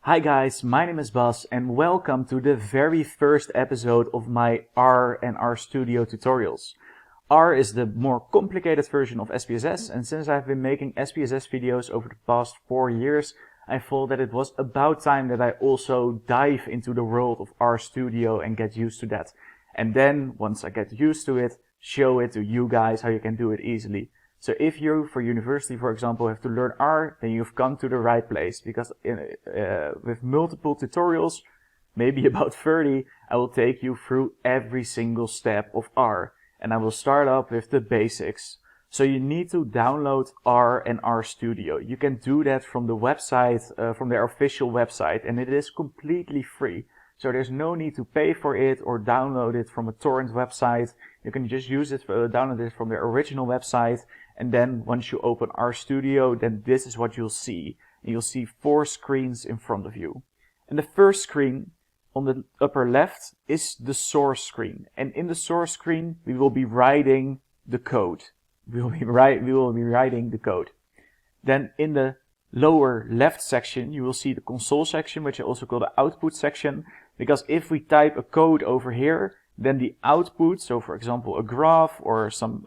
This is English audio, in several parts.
Hi guys, my name is Bas and welcome to the very first episode of my R and RStudio tutorials. R is the more complicated version of SPSS, and since I've been making SPSS videos over the past 4 years, I thought that it was about time that I also dive into the world of RStudio and get used to that. And then, once I get used to it, show it to you guys how you can do it easily. So if you, for university, for example, have to learn R, then you've come to the right place, because with multiple tutorials, maybe about 30, I will take you through every single step of R. And I will start up with the basics. So you need to download R and RStudio. You can do that from the website, from their official website, and it is completely free. So there's no need to pay for it or download it from a torrent website. You can just use it, download it from their original website. And then once you open RStudio, then this is what you'll see. And you'll see 4 screens in front of you. And the first screen on the upper left is the source screen. And in the source screen, we will be writing the code. We will be writing the code. Then in the lower left section, you will see the console section, which I also call the output section. Because if we type a code over here, then the output, so for example a graph or some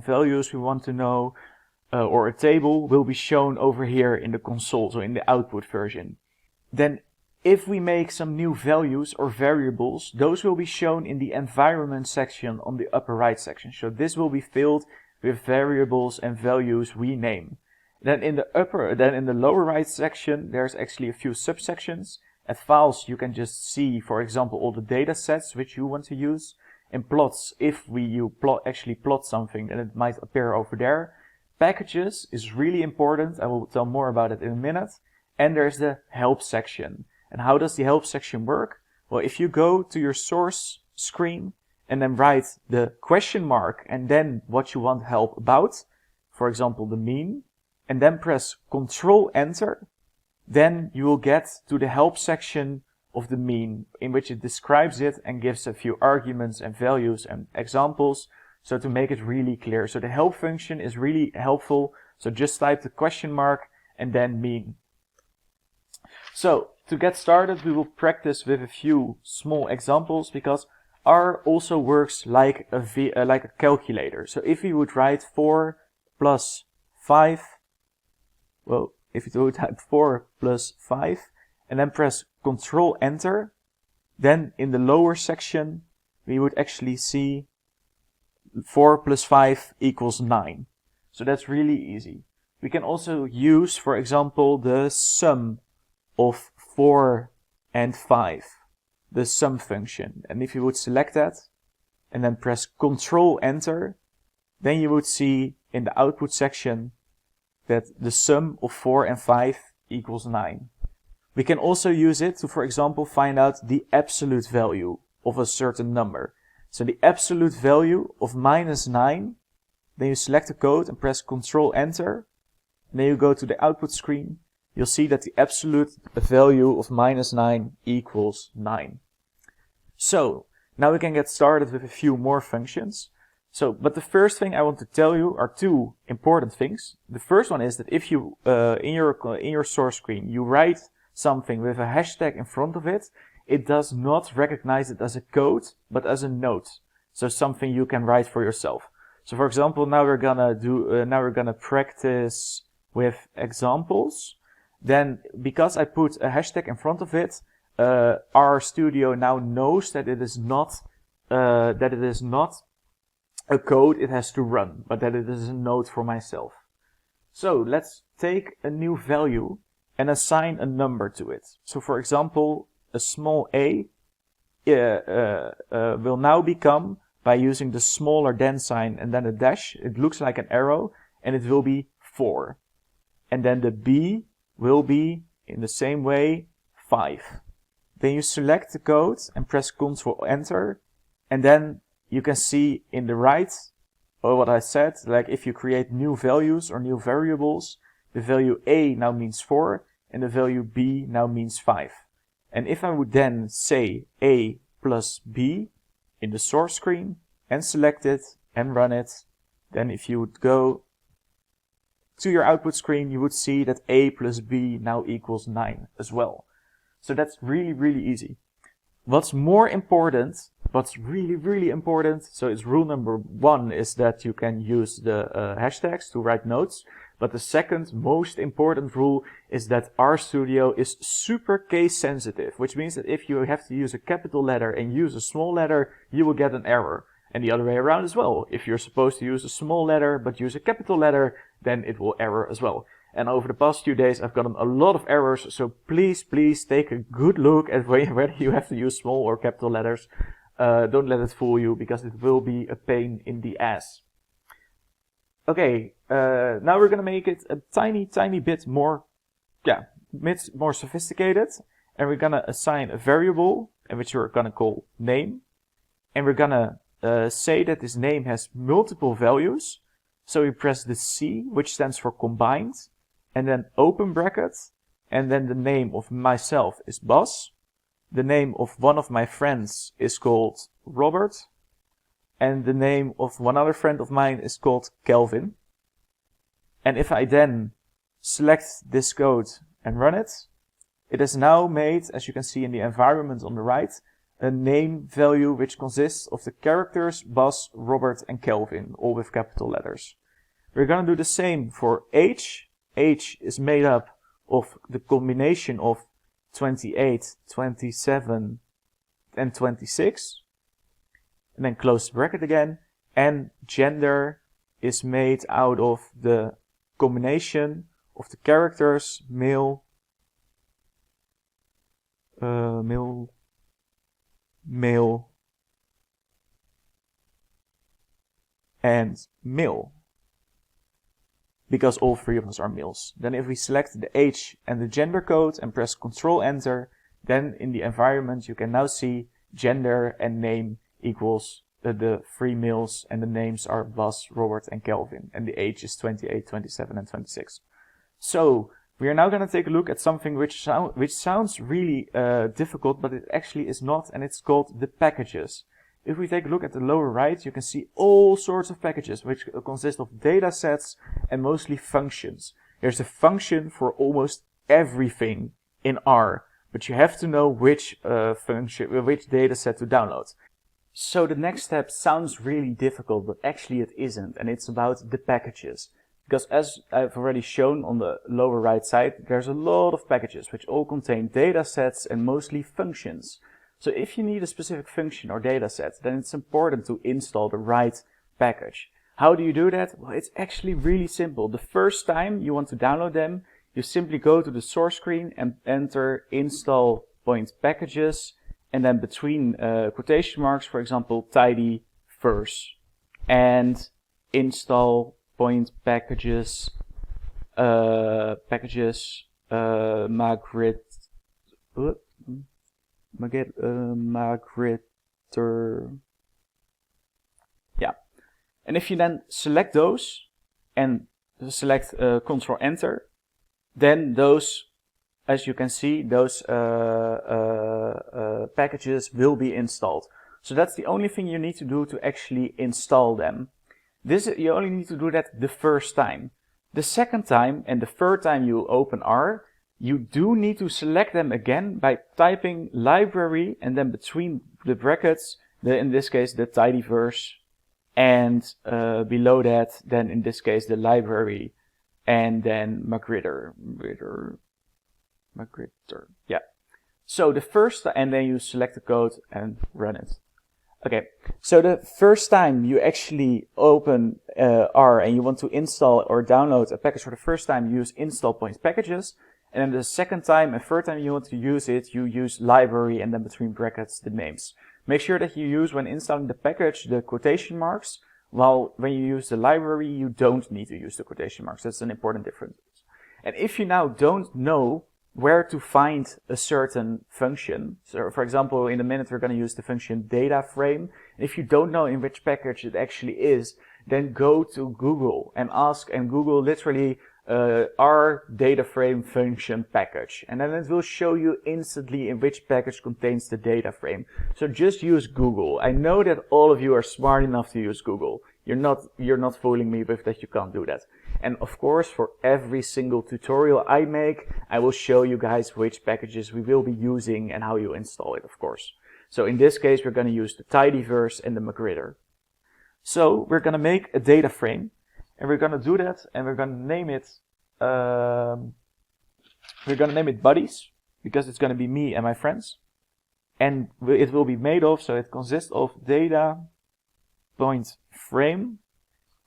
values we want to know, or a table, will be shown over here in the console, so in the output version. Then if we make some new values or variables, those will be shown in the environment section on the upper right section. So this will be filled with variables and values we name. Then in the lower right section, there's actually a few subsections. At files, you can just see, for example, all the data sets which you want to use. In plots, if you actually plot something, then it might appear over there. Packages is really important. I will tell more about it in a minute. And there's the help section. And how does the help section work? Well, if you go to your source screen and then write the question mark and then what you want help about, for example, the mean, and then press Ctrl Enter, then you will get to the help section of the mean, in which it describes it and gives a few arguments and values and examples, so to make it really clear. So the help function is really helpful. So just type the question mark and then mean. So to get started, we will practice with a few small examples, because R also works like a calculator. So if we would write 4 plus 5, well, if you would type 4 plus 5 and then press Ctrl Enter, then in the lower section we would actually see 4 plus 5 equals 9. So that's really easy. We can also use, for example, the sum of 4 and 5, the sum function. And if you would select that and then press Ctrl Enter, then you would see in the output section that the sum of 4 and 5 equals 9. We can also use it to, for example, find out the absolute value of a certain number. So the absolute value of -9, then you select the code and press Ctrl Enter. And then you go to the output screen. You'll see that the absolute value of -9 equals 9. So now we can get started with a few more functions. But the first thing I want to tell you are 2 important things. The first one is that if you, in your source screen, you write something with a hashtag in front of it, it does not recognize it as a code, but as a note. So something you can write for yourself. So for example, now we're gonna practice with examples. Then, because I put a hashtag in front of it, RStudio now knows that it is not a code it has to run, but that it is a note for myself. So let's take a new value and assign a number to it. So for example, a small a will now become, by using the smaller than sign and then a dash, it looks like an arrow, and it will be 4. And then the b will be, in the same way, 5. Then you select the code and press Ctrl Enter, and then you can see in the right, what I said, like if you create new values or new variables, the value a now means 4 and the value b now means 5. And if I would then say a plus b in the source screen and select it and run it, then if you would go to your output screen, you would see that a plus b now equals 9 as well. So that's really, really easy. What's more important, what's really, really important, so it's rule number 1 is that you can use the hashtags to write notes. But the second most important rule is that RStudio is super case sensitive, which means that if you have to use a capital letter and use a small letter, you will get an error. And the other way around as well. If you're supposed to use a small letter but use a capital letter, then it will error as well. And over the past few days, I've gotten a lot of errors, so please take a good look at whether you have to use small or capital letters. Don't let it fool you, because it will be a pain in the ass. Okay, now we're gonna make it a tiny bit more, more sophisticated. And we're gonna assign a variable, which we're gonna call name. And we're gonna say that this name has multiple values. So we press the C, which stands for combined, and then open bracket, and then the name of myself is Bas. The name of one of my friends is called Robert, and the name of one other friend of mine is called Kelvin. And if I then select this code and run it, it has now made, as you can see in the environment on the right, a name value which consists of the characters Bas, Robert and Kelvin, all with capital letters. We're gonna do the same for age. Age is made up of the combination of 28, 27 and 26. And then close the bracket again. And gender is made out of the combination of the characters male, male and male, because all 3 of us are males. Then if we select the age and the gender code and press Ctrl Enter, then in the environment you can now see gender and name equals the 3 males, and the names are Bas, Robert and Kelvin, and the age is 28, 27 and 26. So we are now going to take a look at something which sounds really difficult, but it actually is not, and it's called the packages. If we take a look at the lower right, you can see all sorts of packages which consist of data sets and mostly functions. There's a function for almost everything in R, but you have to know which which data set to download. So the next step sounds really difficult, but actually it isn't, and it's about the packages. Because as I've already shown on the lower right side, there's a lot of packages which all contain data sets and mostly functions. So if you need a specific function or data set, then it's important to install the right package. How do you do that? Well, it's actually really simple. The first time you want to download them, you simply go to the source screen and enter install point packages, and then between quotation marks, for example, tidy verse, and install point packages, Magritter. Yeah. And if you then select those and select Ctrl Enter, then those, as you can see, those packages will be installed. So that's the only thing you need to do to actually install them. You only need to do that the first time. The second time and the third time you open R, you do need to select them again by typing library and then between the brackets, in this case the tidyverse, and below that, then in this case the library, and then Magritter. Yeah. So the first, and then you select the code and run it. Okay, so the first time you actually open R and you want to install or download a package for the first time, you use install point packages. And then the second time and third time you want to use it, you use library and then between brackets the names. Make sure that you use, when installing the package, the quotation marks, while when you use the library, you don't need to use the quotation marks. That's an important difference. And if you now don't know where to find a certain function, so for example, in a minute we're going to use the function data frame. If you don't know in which package it actually is, then go to Google and ask, and Google literally R data frame function package, and then it will show you instantly in which package contains the data frame. So just use Google. I know that all of you are smart enough to use Google. You're not fooling me with that you can't do that. And of course, for every single tutorial I make, I will show you guys which packages we will be using and how you install it, of course. So in this case, we're going to use the tidyverse and the magritter. So we're going to make a data frame, and we're going to do that, and we're going to name it, buddies, because it's going to be me and my friends. And it will be made of, so it consists of data point frame,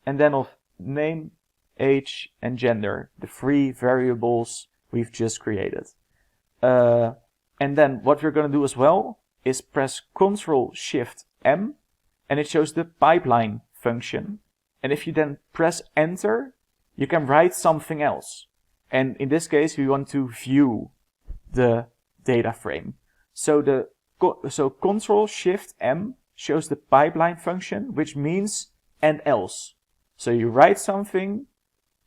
and then of name, age, and gender, the 3 variables we've just created. And then what we're going to do as well is press Ctrl-Shift-M, and it shows the pipeline function. And if you then press enter, you can write something else. And in this case, we want to view the data frame. So Ctrl-Shift-M shows the pipeline function, which means and else. So you write something,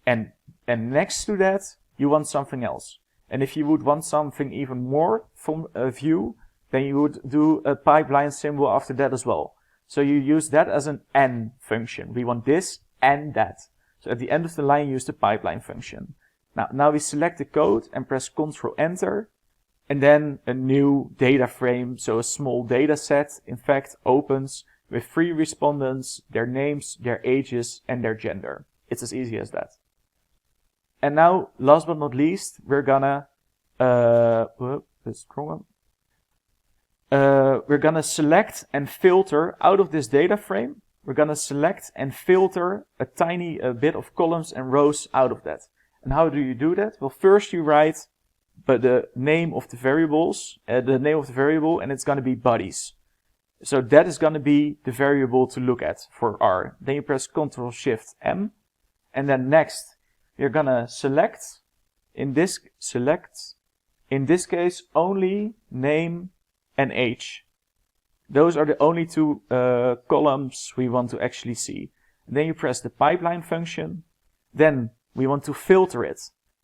and next to that, you want something else. And if you would want something even more from a view, then you would do a pipeline symbol after that as well. So you use that as an AND function. We want this and that. So at the end of the line, use the pipeline function. Now we select the code and press Ctrl-Enter, and then a new data frame, so a small data set, in fact, opens with 3 respondents, their names, their ages, and their gender. It's as easy as that. And now, last but not least, we're gonna we're gonna select and filter out of this data frame. We're gonna select and filter a tiny bit of columns and rows out of that. And how do you do that? Well, first you write the name of the variables, and it's gonna be buddies. So that is gonna be the variable to look at for R. Then you press Ctrl-Shift-M, and then next you're gonna select in this case only name and age. Those are the only 2 columns we want to actually see. And then you press the pipeline function. Then we want to filter it,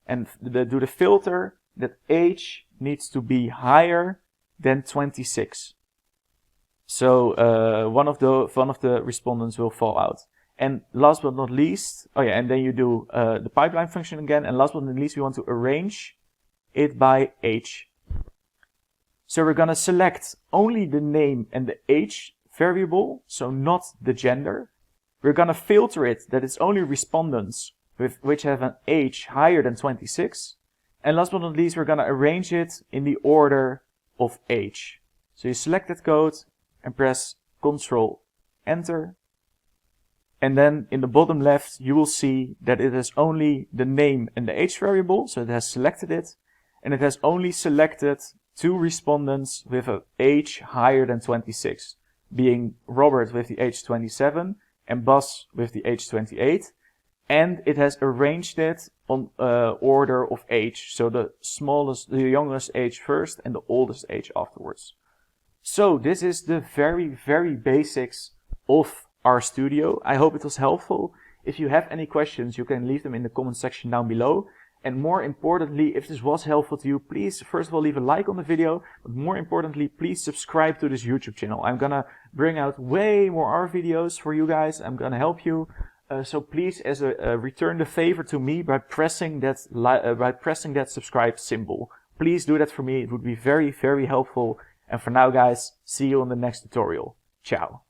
and do the filter that age needs to be higher than 26. So one of the respondents will fall out. And last but not least, and then you do the pipeline function again. And last but not least, we want to arrange it by age. So we're gonna select only the name and the age variable, so not the gender. We're gonna filter it that it's only respondents which have an age higher than 26. And last but not least, we're gonna arrange it in the order of age. So you select that code and press Ctrl-Enter. And then in the bottom left, you will see that it has only the name and the age variable, so it has selected it. And it has only selected 2 respondents with an age higher than 26, being Robert with the age 27 and Bas with the age 28. And it has arranged it on order of age, so the youngest age first and the oldest age afterwards. So this is the very, very basics of RStudio. I hope it was helpful. If you have any questions, you can leave them in the comment section down below. And more importantly, if this was helpful to you, please first of all leave a like on the video, but more importantly, please subscribe to this YouTube channel. I'm gonna bring out way more R videos for you guys. I'm gonna help you. So please, as a return the favor to me by pressing that subscribe symbol. Please do that for me. It would be very, very helpful. And for now, guys, see you on the next tutorial. Ciao.